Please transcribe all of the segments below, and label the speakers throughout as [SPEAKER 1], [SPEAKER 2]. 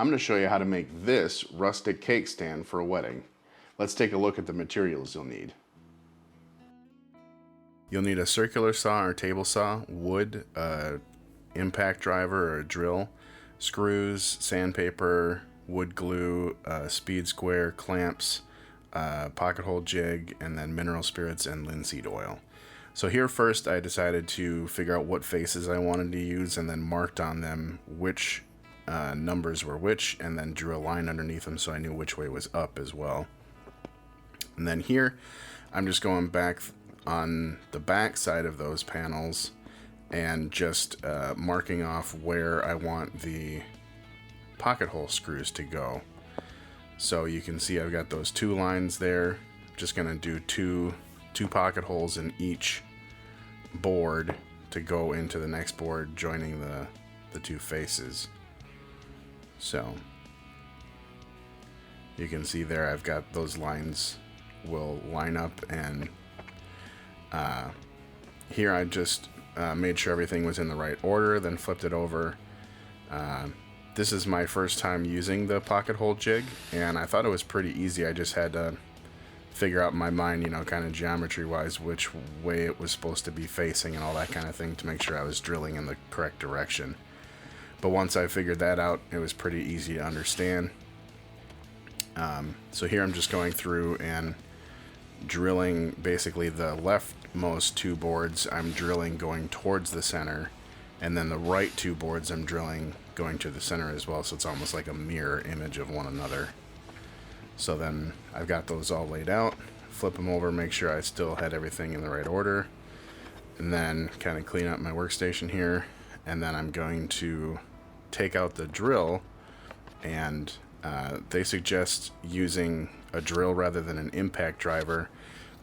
[SPEAKER 1] I'm going to show you how to make this rustic cake stand for a wedding. Let's take a look at the materials you'll need. You'll need a circular saw or table saw, wood, impact driver or a drill, screws, sandpaper, wood glue, speed square, clamps, pocket hole jig, and then mineral spirits and linseed oil. So here first I decided to figure out what faces I wanted to use and then marked on them which numbers were which, and then drew a line underneath them so I knew which way was up as well. And then here I'm just going back on the back side of those panels and just marking off where I want the pocket hole screws to go. So you can see I've got those two lines there. Just gonna do two pocket holes in each board to go into the next board, joining the two faces. So you can see there I've got those lines will line up, and here I just made sure everything was in the right order, then flipped it over. This is my first time using the pocket hole jig, and I thought it was pretty easy. I just had to figure out in my mind, kind of geometry wise, which way it was supposed to be facing and all that kind of thing to make sure I was drilling in the correct direction. But once I figured that out, it was pretty easy to understand. So here I'm just going through and drilling basically the leftmost two boards I'm drilling going towards the center, and then the right two boards I'm drilling going to the center as well, so it's almost like a mirror image of one another. So then I've got those all laid out, flip them over, make sure I still had everything in the right order, and then kind of clean up my workstation here, and then I'm going to take out the drill, and they suggest using a drill rather than an impact driver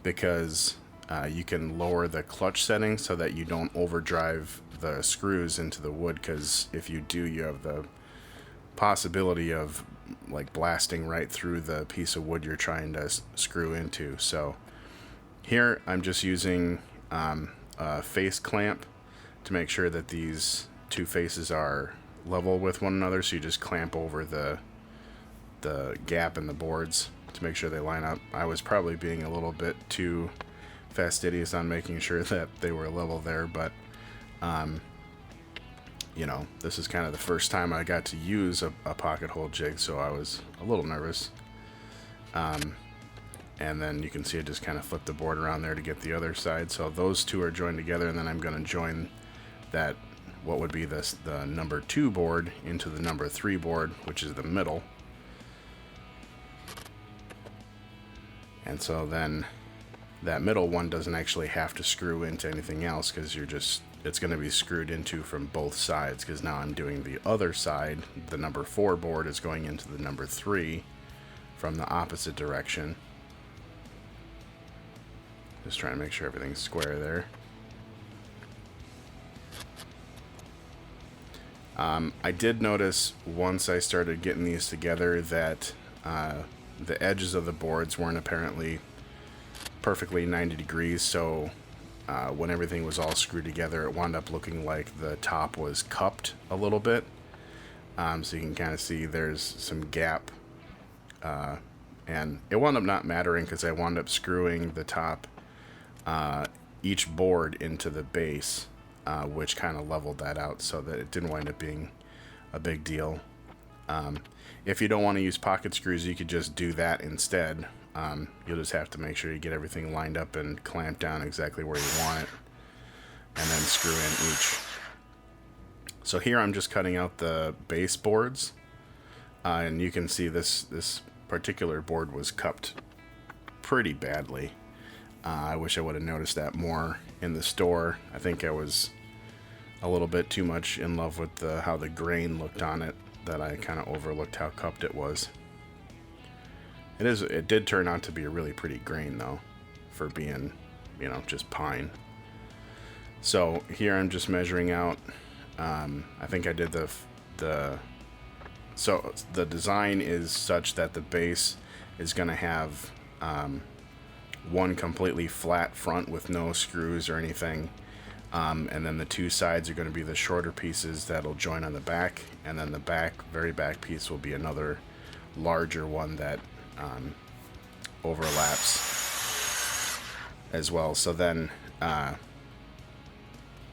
[SPEAKER 1] because you can lower the clutch setting so that you don't overdrive the screws into the wood, because if you do, you have the possibility of like blasting right through the piece of wood you're trying to screw into. So here I'm just using a face clamp to make sure that these two faces are level with one another, so you just clamp over the gap in the boards to make sure they line up. I was probably being a little bit too fastidious on making sure that they were level there, but this is kind of the first time I got to use a pocket hole jig, so I was a little nervous. And then you can see I just kind of flipped the board around there to get the other side. So those two are joined together, and then I'm going to join that, what would be the number 2 board, into the number 3 board, which is the middle. And so then that middle one doesn't actually have to screw into anything else, because it's going to be screwed into from both sides, because now I'm doing the other side. The number 4 board is going into the number 3 from the opposite direction. Just trying to make sure everything's square there. I did notice once I started getting these together that the edges of the boards weren't apparently perfectly 90 degrees, so when everything was all screwed together, it wound up looking like the top was cupped a little bit. So you can kind of see there's some gap, and it wound up not mattering because I wound up screwing the top, each board into the base, which kind of leveled that out so that it didn't wind up being a big deal. If you don't want to use pocket screws, you could just do that instead. You'll just have to make sure you get everything lined up and clamped down exactly where you want it, and then screw in each. So here I'm just cutting out the base boards, and you can see this particular board was cupped pretty badly. I wish I would have noticed that more in the store. I think I was a little bit too much in love with how the grain looked on it, that I kind of overlooked how cupped it was. It did turn out to be a really pretty grain though, for being, just pine. So here I'm just measuring out. I think I did so the design is such that the base is going to have one completely flat front with no screws or anything, And then the two sides are going to be the shorter pieces that'll join on the back, and then the very back piece will be another larger one that overlaps as well. So then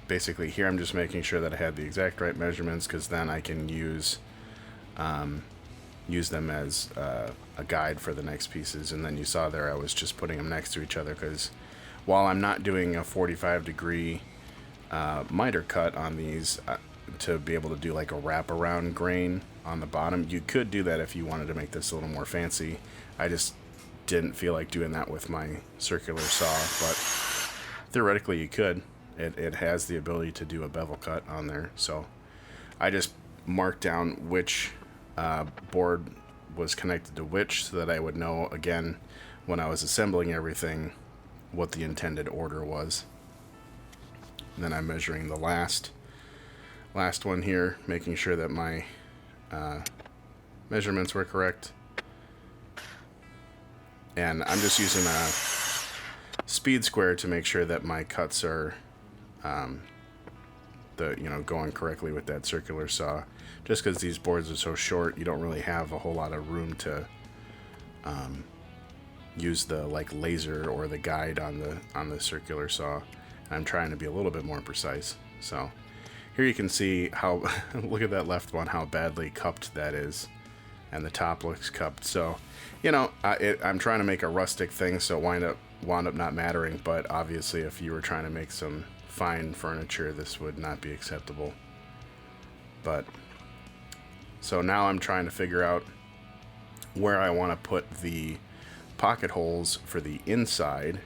[SPEAKER 1] basically here I'm just making sure that I had the exact right measurements, because then I can use them as a guide for the next pieces. And then you saw there I was just putting them next to each other, because while I'm not doing a 45-degree miter cut on these to be able to do like a wraparound grain on the bottom, you could do that if you wanted to make this a little more fancy. I just didn't feel like doing that with my circular saw, but theoretically you could. It has the ability to do a bevel cut on there. So I just marked down which board was connected to which, so that I would know, again, when I was assembling everything, what the intended order was. And then I'm measuring the last one here, making sure that my measurements were correct. And I'm just using a speed square to make sure that my cuts are going correctly with that circular saw. Just because these boards are so short, you don't really have a whole lot of room to use the like laser or the guide on the circular saw. I'm trying to be a little bit more precise. So here you can see how look at that left one, how badly cupped that is, and the top looks cupped. So I'm trying to make a rustic thing, so it wound up not mattering. But obviously, if you were trying to make some fine furniture, this would not be acceptable. But so now I'm trying to figure out where I want to put the pocket holes for the inside,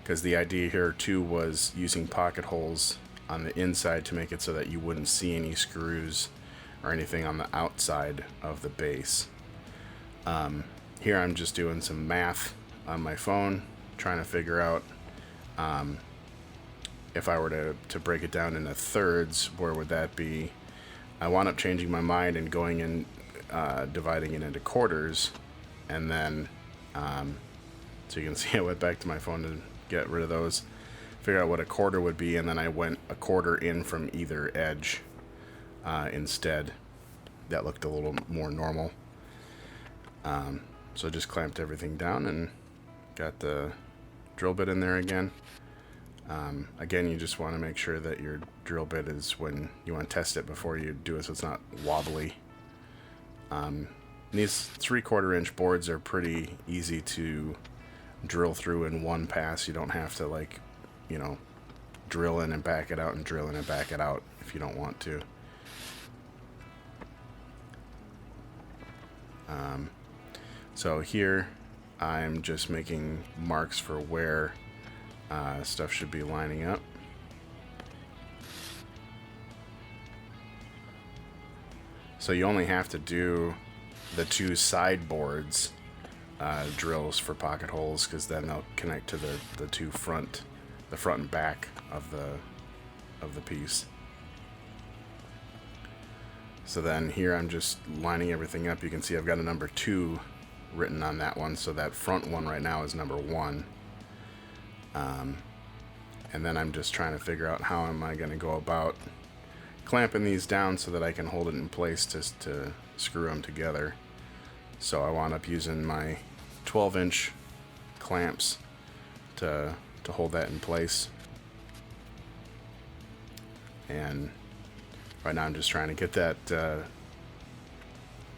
[SPEAKER 1] because the idea here too was using pocket holes on the inside to make it so that you wouldn't see any screws or anything on the outside of the base. Here I'm just doing some math on my phone, trying to figure out if I were to break it down into thirds, where would that be? I wound up changing my mind and going in, dividing it into quarters, and then so you can see I went back to my phone to get rid of those, figure out what a quarter would be, and then I went a quarter in from either edge instead. That looked a little more normal. So just clamped everything down and got the drill bit in there again. Again, you just want to make sure that your drill bit is, when you want to test it before you do it, so it's not wobbly. These 3/4 inch boards are pretty easy to drill through in one pass. You don't have to drill in and back it out and drill in and back it out if you don't want to. So here I'm just making marks for where stuff should be lining up. So you only have to do the two sideboards drills for pocket holes, because then they'll connect to the two front and back of the piece. So then here I'm just lining everything up. You can see I've got a number 2 written on that one, so that front one right now is number 1. And then I'm just trying to figure out how am I going to go about clamping these down so that I can hold it in place to screw them together. So I wound up using my 12-inch clamps to hold that in place. And right now I'm just trying to get that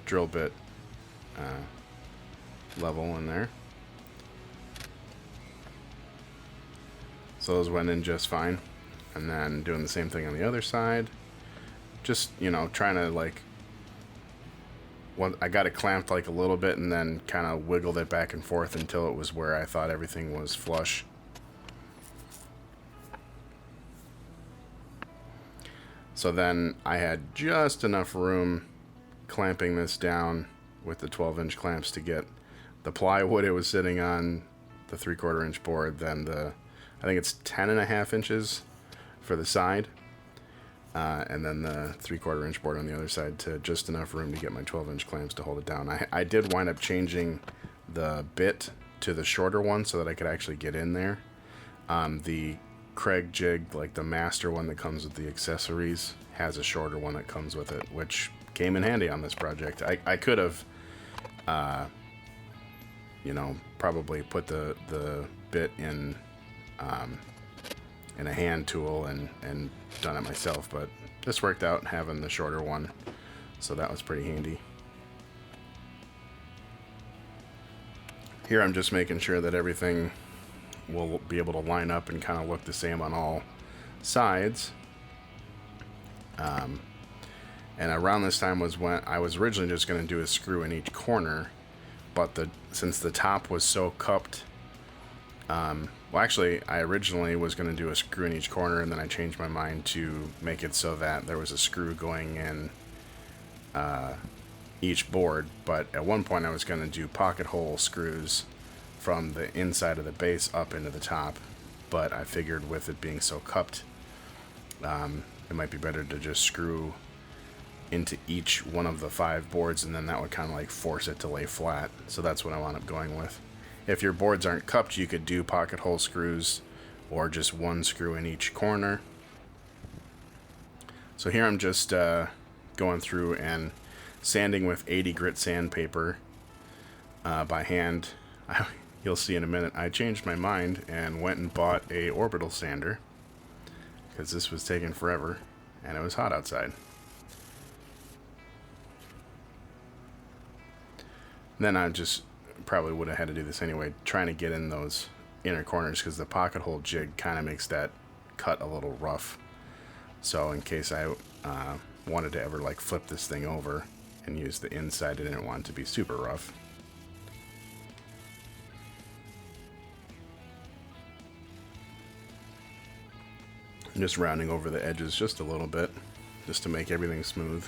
[SPEAKER 1] drill bit level in there. So those went in just fine. And then doing the same thing on the other side. Just, trying to I got it clamped a little bit and then kind of wiggled it back and forth until it was where I thought everything was flush. So then I had just enough room clamping this down with the 12-inch clamps to get the plywood it was sitting on, the 3/4 inch board, then I think it's 10.5 inches for the side, and then the 3/4 inch board on the other side, to just enough room to get my 12-inch clamps to hold it down. I did wind up changing the bit to the shorter one so that I could actually get in there. The Craig jig, like the master one that comes with the accessories, has a shorter one that comes with it, which came in handy on this project. I could have, probably put the bit in a hand tool and done it myself, but this worked out having the shorter one, so that was pretty handy. Here I'm just making sure that everything will be able to line up and kind of look the same on all sides. And around this time was when I was originally just going to do a screw in each corner, but since the top was so cupped, well, actually, I originally was going to do a screw in each corner, and then I changed my mind to make it so that there was a screw going in each board. But at one point I was going to do pocket hole screws from the inside of the base up into the top, but I figured with it being so cupped, it might be better to just screw into each one of the 5 boards, and then that would kind of like force it to lay flat. So that's what I wound up going with. If your boards aren't cupped, you could do pocket hole screws or just one screw in each corner. So here I'm just going through and sanding with 80 grit sandpaper by hand. You'll see in a minute, I changed my mind and went and bought a orbital sander because this was taking forever and it was hot outside. Then I just probably would have had to do this anyway, trying to get in those inner corners because the pocket hole jig kind of makes that cut a little rough. So in case I wanted to ever like flip this thing over and use the inside, I didn't want it to be super rough. I'm just rounding over the edges just a little bit, just to make everything smooth.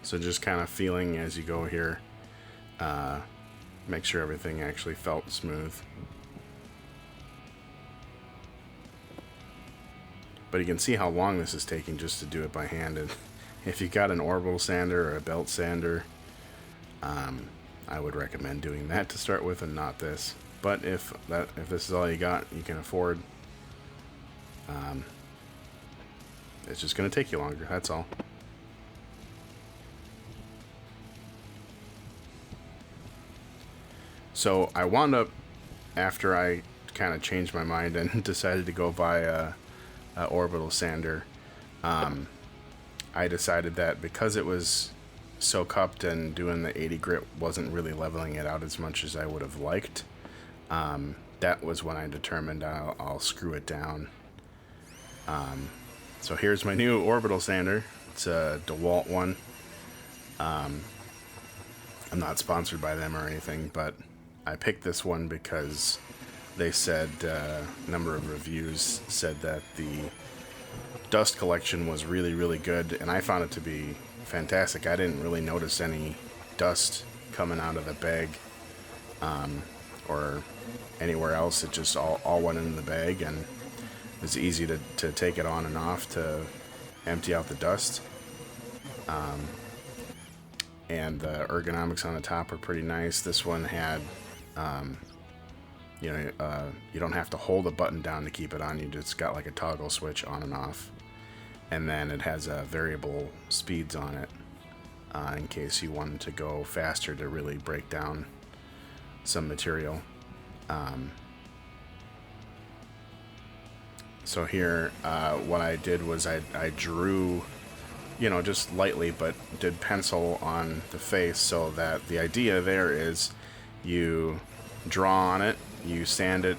[SPEAKER 1] So just kind of feeling as you go here, make sure everything actually felt smooth. But you can see how long this is taking just to do it by hand. And if you got an orbital sander or a belt sander, I would recommend doing that to start with and not this. But if this is all you got, you can afford, it's just going to take you longer, that's all. So I wound up, after I kind of changed my mind and decided to go buy a orbital sander, I decided that because it was so cupped and doing the 80 grit wasn't really leveling it out as much as I would have liked, that was when I determined I'll screw it down. So here's my new orbital sander. It's a DeWalt one. I'm not sponsored by them or anything, but I picked this one because they said, a number of reviews said that the dust collection was really, really good, and I found it to be fantastic. I didn't really notice any dust coming out of the bag or anywhere else. It just all went in the bag, and it was easy to take it on and off to empty out the dust. And the ergonomics on the top are pretty nice. This one had, you don't have to hold a button down to keep it on. You just got like a toggle switch on and off. And then it has variable speeds on it in case you wanted to go faster to really break down some material. So here, what I did was I drew, just lightly, but did pencil on the face, so that the idea there is you draw on it, you sand it,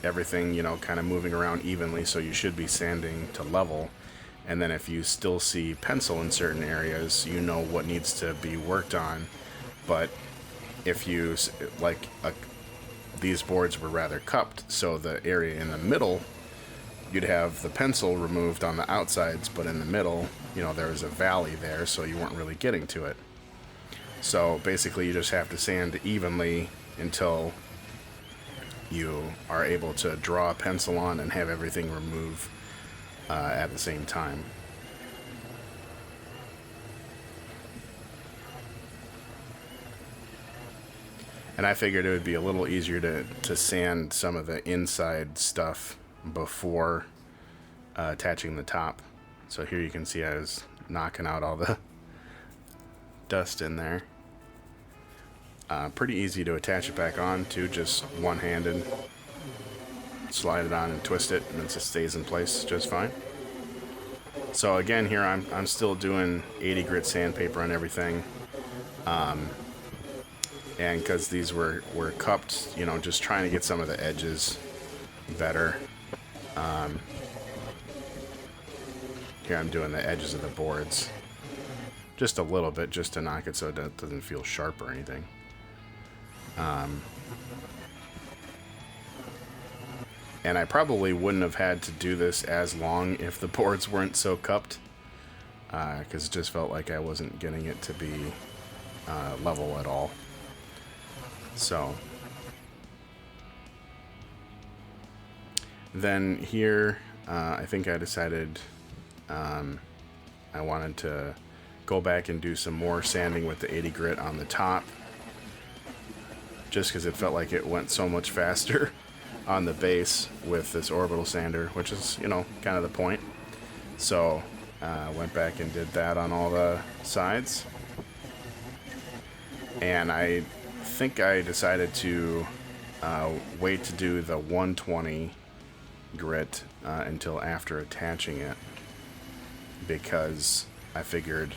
[SPEAKER 1] everything, kind of moving around evenly, so you should be sanding to level. And then if you still see pencil in certain areas, you know what needs to be worked on. But if you, these boards were rather cupped, so the area in the middle, you'd have the pencil removed on the outsides, but in the middle, there was a valley there, so you weren't really getting to it. So basically you just have to sand evenly until you are able to draw a pencil on and have everything remove at the same time. And I figured it would be a little easier to sand some of the inside stuff before attaching the top. So here you can see I was knocking out all the dust in there. Pretty easy to attach it back on too, just one-handed. Slide it on and twist it, and it just stays in place just fine. So again, here I'm still doing 80 grit sandpaper on everything. And because these were cupped, you know, just trying to get some of the edges better. Here I'm doing the edges of the boards just a little bit, just to knock it so it doesn't feel sharp or anything. And I probably wouldn't have had to do this as long if the boards weren't so cupped, because it just felt like I wasn't getting it to be level at all. So then here, I think I decided I wanted to go back and do some more sanding with the 80 grit on the top, just because it felt like it went so much faster on the base with this orbital sander, which is, you know, kind of the point. So went back and did that on all the sides. And I think I decided to wait to do the 120 grit until after attaching it, because I figured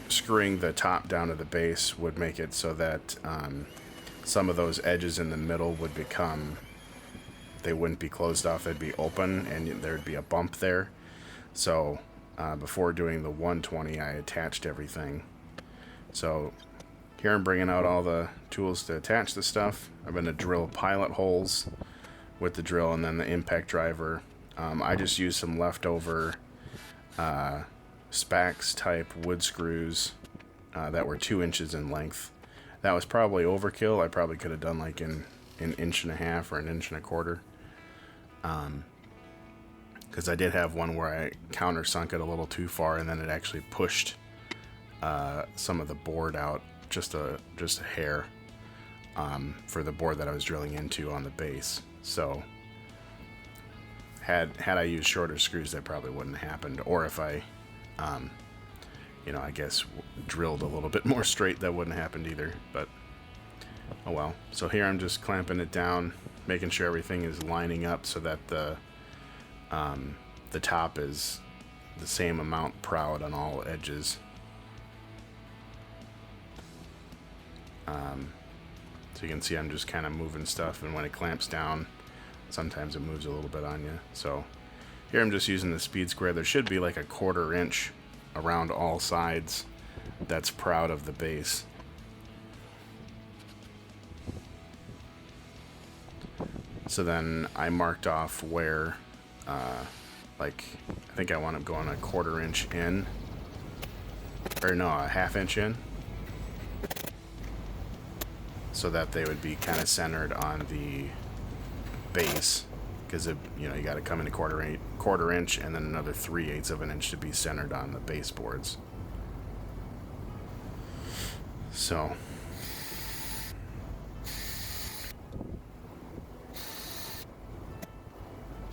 [SPEAKER 1] screwing the top down to the base would make it so that some of those edges in the middle would become, they wouldn't be closed off, they'd be open, and there'd be a bump there. So before doing the 120, I attached everything. So here I'm bringing out all the tools to attach the stuff. I'm going to drill pilot holes with the drill and then the impact driver. I just used some leftover Spax type wood screws that were 2 inches in length. That was probably overkill. I probably could have done like an 1.5 inches or 1.25 inches. Because I did have one where I countersunk it a little too far, and then it actually pushed some of the board out just a hair for the board that I was drilling into on the base. So had I used shorter screws, that probably wouldn't have happened. Or if I you know, I guess drilled a little bit more straight, that wouldn't have happened either. But oh well. So here I'm just clamping it down, making sure everything is lining up so that the top is the same amount proud on all edges. So you can see I'm just kind of moving stuff, and when it clamps down, sometimes it moves a little bit on you. So here I'm just using the speed square. There should be like a 1/4 inch around all sides that's proud of the base. So then I marked off where like I think I want to go on a 1/4 inch in, or no, a 1/2 inch in, so that they would be kind of centered on the base, because you know, you got to come in a 1/4 inch and then another 3/8 of an inch to be centered on the baseboards. So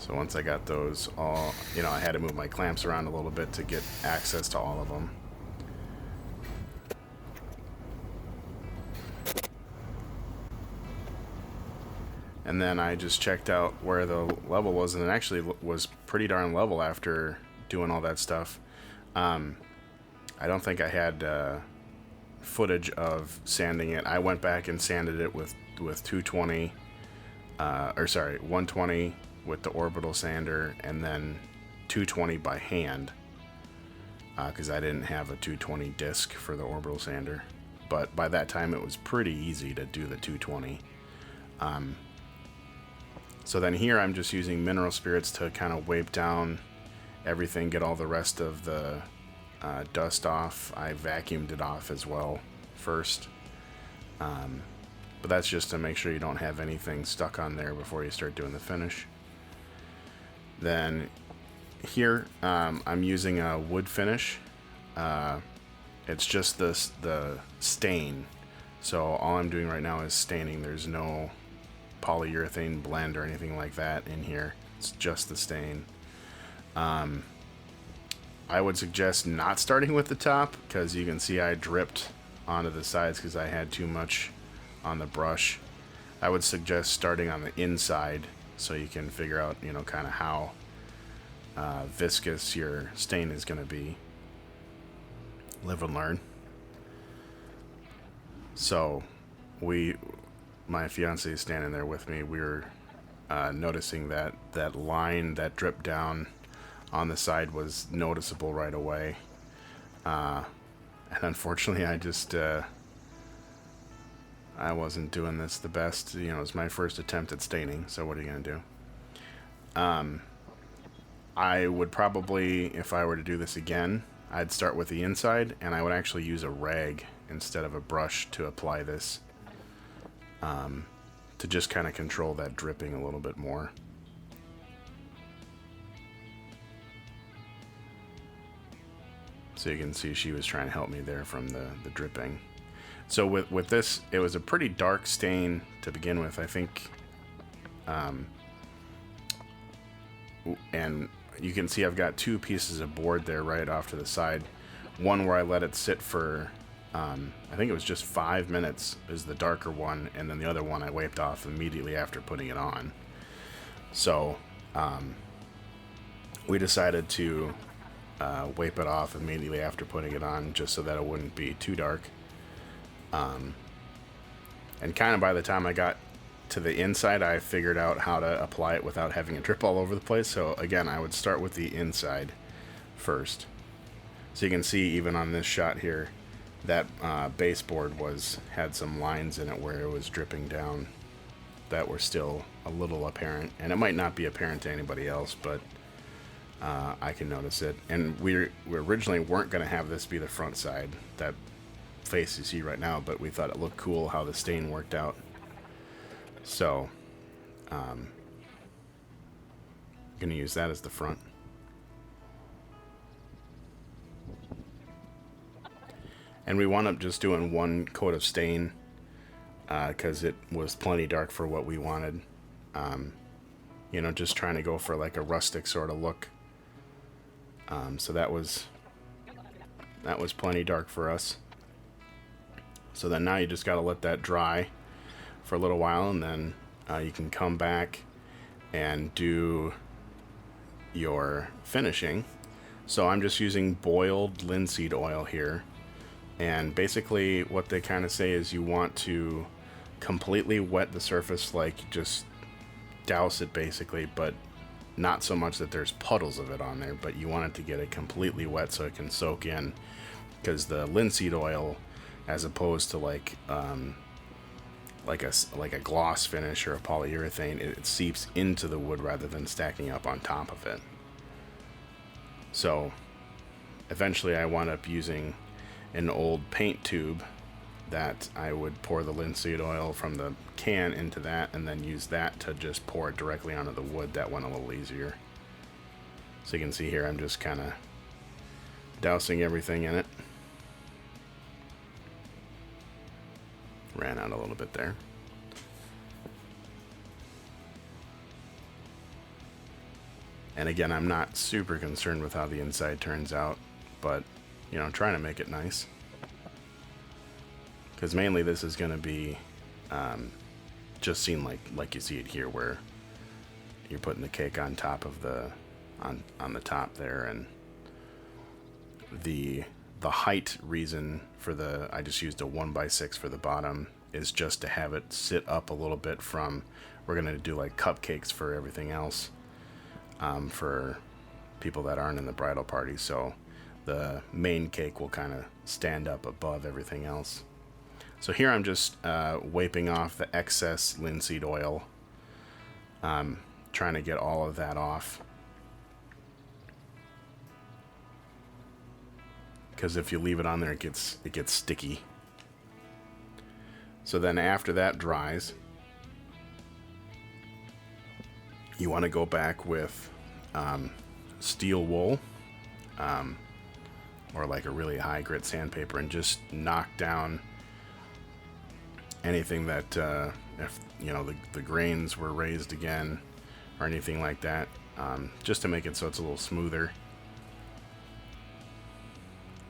[SPEAKER 1] once I got those all, you know, I had to move my clamps around a little bit to get access to all of them. And then I just checked out where the level was, and it actually was pretty darn level after doing all that stuff. I don't think I had footage of sanding it. I went back and sanded it with 220, 120 with the orbital sander, and then 220 by hand, because I didn't have a 220 disc for the orbital sander. But by that time it was pretty easy to do the 220. So then here I'm just using mineral spirits to kind of wipe down everything, get all the rest of the dust off. I vacuumed it off as well first. But that's just to make sure you don't have anything stuck on there before you start doing the finish. Then here I'm using a wood finish. It's just the stain. So all I'm doing right now is staining. There's no polyurethane blend or anything like that in here. It's just the stain. I would suggest not starting with the top, because you can see I dripped onto the sides because I had too much on the brush. I would suggest starting on the inside so you can figure out, you know, kind of how viscous your stain is going to be. Live and learn. So my fiance is standing there with me. We were noticing that that line that dripped down on the side was noticeable right away. And unfortunately, I wasn't doing this the best. You know, it was my first attempt at staining, so what are you going to do? I would probably, if I were to do this again, I'd start with the inside, and I would actually use a rag instead of a brush to apply this, to just kind of control that dripping a little bit more. So you can see she was trying to help me there from the dripping. So with this, it was a pretty dark stain to begin with, I think. And you can see I've got two pieces of board there right off to the side. One where I let it sit for, I think it was just 5 minutes is the darker one, and then the other one I wiped off immediately after putting it on. So we decided to wipe it off immediately after putting it on, just so that it wouldn't be too dark. And kind of by the time I got to the inside, I figured out how to apply it without having it drip all over the place. So again, I would start with the inside first. So you can see even on this shot here, that baseboard had some lines in it where it was dripping down that were still a little apparent, and it might not be apparent to anybody else, but I can notice it. And we originally weren't going to have this be the front side, that face you see right now, but we thought it looked cool how the stain worked out. So I'm going to use that as the front. And we wound up just doing one coat of stain because it was plenty dark for what we wanted. You know, just trying to go for like a rustic sort of look. So that was plenty dark for us. So then now you just got to let that dry for a little while, and then you can come back and do your finishing. So I'm just using boiled linseed oil here, and basically what they kind of say is you want to completely wet the surface, like just douse it basically, but not so much that there's puddles of it on there, but you want it to get it completely wet so it can soak in, because the linseed oil, as opposed to like a gloss finish or a polyurethane, it seeps into the wood rather than stacking up on top of it. So eventually I wound up using an old paint tube that I would pour the linseed oil from the can into that, and then use that to just pour it directly onto the wood. That went a little easier. So you can see here I'm just kind of dousing everything in it. Ran out a little bit there. And again, I'm not super concerned with how the inside turns out, but you know, trying to make it nice. Because mainly this is going to be just seen like you see it here, where you're putting the cake on top of the on the top there, and the height reason for I just used a 1x6 for the bottom is just to have it sit up a little bit from, we're going to do like cupcakes for everything else, for people that aren't in the bridal party, so the main cake will kind of stand up above everything else. So here I'm just wiping off the excess linseed oil, trying to get all of that off, because if you leave it on there, it gets sticky. So then after that dries, you want to go back with steel wool, or like a really high grit sandpaper, and just knock down anything that, if you know, the grains were raised again or anything like that, just to make it so it's a little smoother.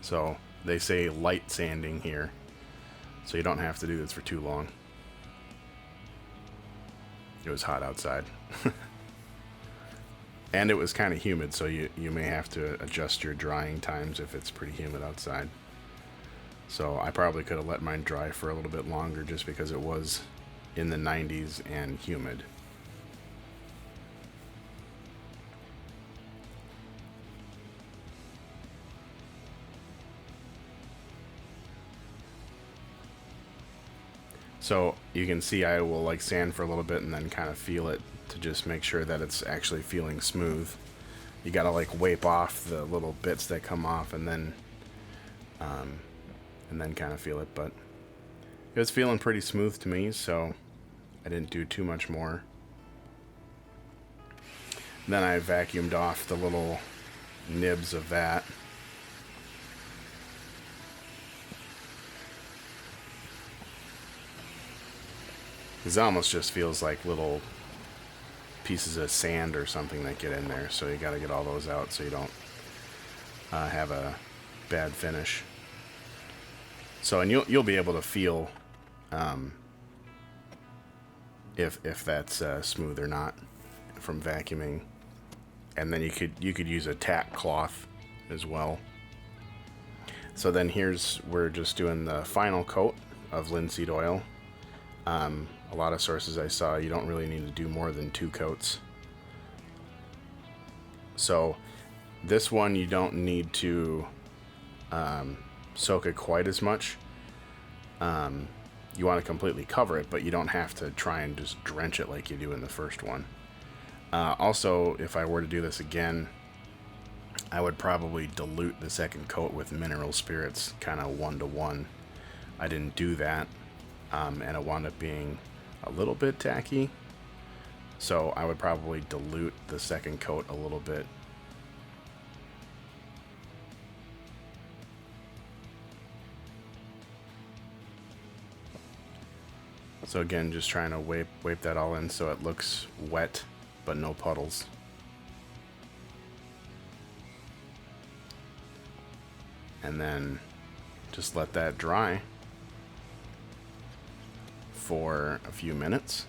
[SPEAKER 1] So they say light sanding here, so you don't have to do this for too long. It was hot outside. And it was kind of humid, so you may have to adjust your drying times if it's pretty humid outside. So I probably could have let mine dry for a little bit longer just because it was in the 90s and humid. So you can see I will like sand for a little bit and then kind of feel it to just make sure that it's actually feeling smooth. You gotta like wipe off the little bits that come off and then kind of feel it. But it was feeling pretty smooth to me, so I didn't do too much more. Then I vacuumed off the little nibs of that. It almost just feels like little pieces of sand or something that get in there, so you got to get all those out so you don't have a bad finish. So, and you'll be able to feel if that's smooth or not from vacuuming. And then you could use a tack cloth as well. So then we're just doing the final coat of linseed oil. A lot of sources I saw, you don't really need to do more than 2 coats. So this one you don't need to soak it quite as much. You want to completely cover it, but you don't have to try and just drench it like you do in the first one. Also, if I were to do this again, I would probably dilute the second coat with mineral spirits, kind of 1-to-1. I didn't do that, and it wound up being a little bit tacky, so I would probably dilute the second coat a little bit. So again, just trying to wipe that all in so it looks wet but no puddles. And then just let that dry for a few minutes.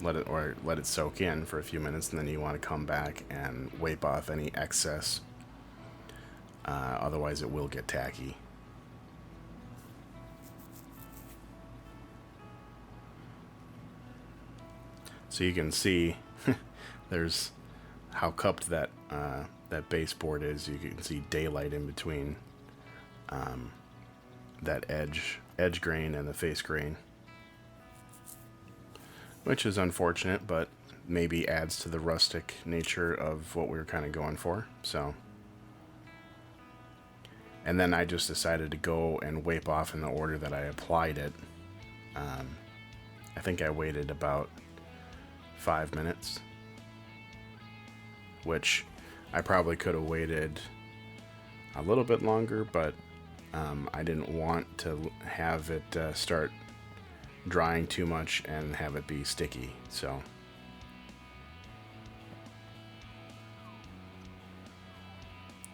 [SPEAKER 1] Let it soak in for a few minutes, and then you want to come back and wipe off any excess. Otherwise it will get tacky. So you can see there's how cupped that baseboard is. You can see daylight in between that edge grain and the face grain, which is unfortunate, but maybe adds to the rustic nature of what we were kind of going for. So, and then I just decided to go and wipe off in the order that I applied it. I think I waited about 5 minutes, which I probably could have waited a little bit longer, but I didn't want to have it start drying too much and have it be sticky. So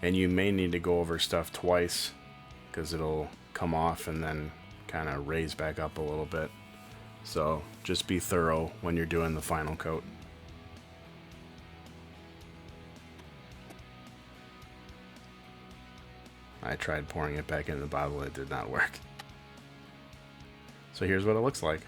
[SPEAKER 1] and you may need to go over stuff twice because it'll come off and then kind of raise back up a little bit. So just be thorough when you're doing the final coat. I tried pouring it back in the bottle, it did not work. So here's what it looks like.